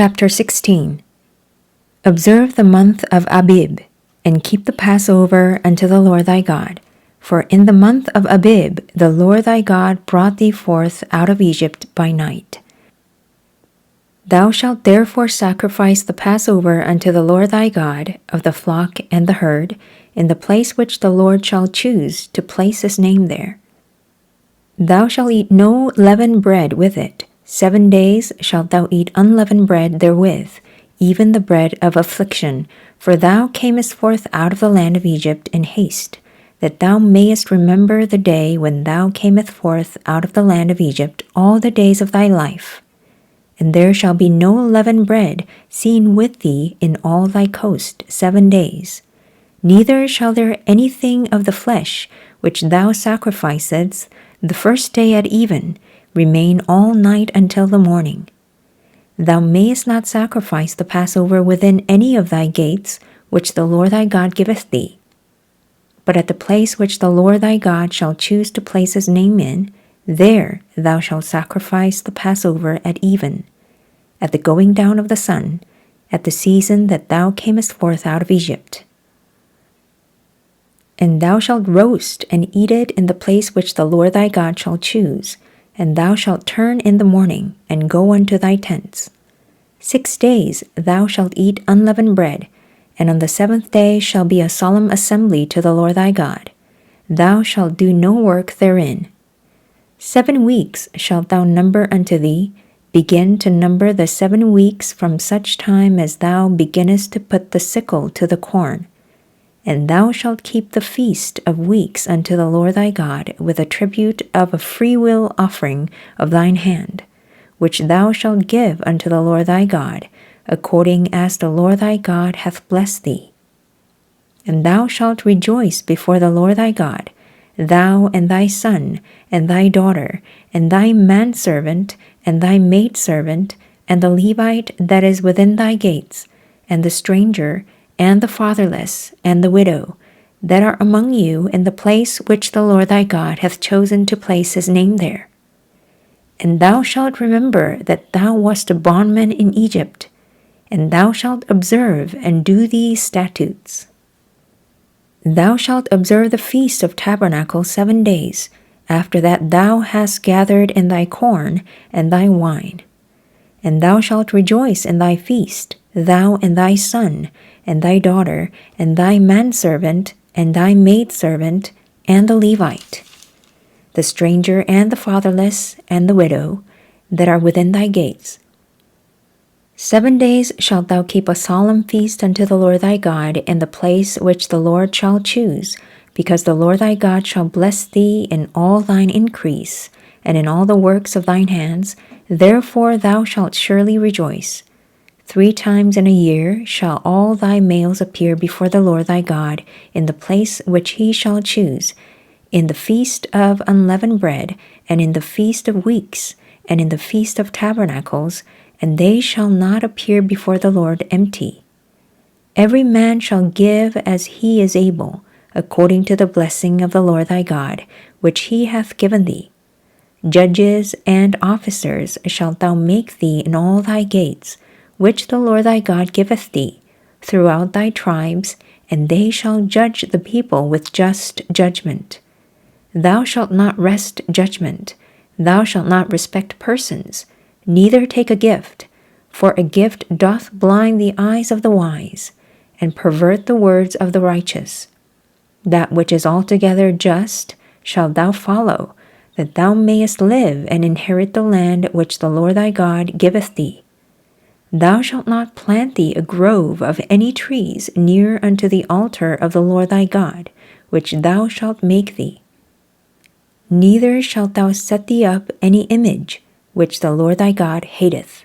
Chapter 16. Observe the month of Abib, and keep the Passover unto the Lord thy God. For in the month of Abib the Lord thy God brought thee forth out of Egypt by night. Thou shalt therefore sacrifice the Passover unto the Lord thy God of the flock and the herd, in the place which the Lord shall choose to place his name there. Thou shalt eat no leavened bread with it. 7 days shalt thou eat unleavened bread therewith, even the bread of affliction, for thou camest forth out of the land of Egypt in haste, that thou mayest remember the day when thou camest forth out of the land of Egypt all the days of thy life. And there shall be no leavened bread seen with thee in all thy coast 7 days. Neither shall there anything of the flesh which thou sacrificedst the first day at even remain all night until the morning. Thou mayest not sacrifice the Passover within any of thy gates which the Lord thy God giveth thee. But at the place which the Lord thy God shall choose to place his name in, there thou shalt sacrifice the Passover at even, at the going down of the sun, at the season that thou camest forth out of Egypt. And thou shalt roast and eat it in the place which the Lord thy God shall choose, and thou shalt turn in the morning, and go unto thy tents. 6 days thou shalt eat unleavened bread, and on the 7th day shall be a solemn assembly to the Lord thy God. Thou shalt do no work therein. 7 weeks shalt thou number unto thee. Begin to number the 7 weeks from such time as thou beginnest to put the sickle to the corn. And thou shalt keep the feast of weeks unto the Lord thy God with a tribute of a freewill offering of thine hand, which thou shalt give unto the Lord thy God, according as the Lord thy God hath blessed thee. And thou shalt rejoice before the Lord thy God, thou and thy son, and thy daughter, and thy manservant, and thy maidservant, and the Levite that is within thy gates, and the stranger, and the fatherless, and the widow, that are among you in the place which the Lord thy God hath chosen to place his name there. And thou shalt remember that thou wast a bondman in Egypt, and thou shalt observe and do these statutes. Thou shalt observe the feast of tabernacles 7 days, after that thou hast gathered in thy corn and thy wine. And thou shalt rejoice in thy feast, thou and thy son, and thy daughter, and thy manservant, and thy maidservant, and the Levite, the stranger, and the fatherless, and the widow, that are within thy gates. 7 days shalt thou keep a solemn feast unto the Lord thy God in the place which the Lord shall choose, because the Lord thy God shall bless thee in all thine increase, and in all the works of thine hands. Therefore thou shalt surely rejoice. 3 times in a year shall all thy males appear before the Lord thy God in the place which he shall choose, in the feast of unleavened bread, and in the feast of weeks, and in the feast of tabernacles, and they shall not appear before the Lord empty. Every man shall give as he is able, according to the blessing of the Lord thy God, which he hath given thee. Judges and officers shalt thou make thee in all thy gates, which the Lord thy God giveth thee, throughout thy tribes, and they shall judge the people with just judgment. Thou shalt not wrest judgment, thou shalt not respect persons, neither take a gift, for a gift doth blind the eyes of the wise, and pervert the words of the righteous. That which is altogether just shalt thou follow, that thou mayest live and inherit the land which the Lord thy God giveth thee. Thou shalt not plant thee a grove of any trees near unto the altar of the Lord thy God, which thou shalt make thee. Neither shalt thou set thee up any image, which the Lord thy God hateth.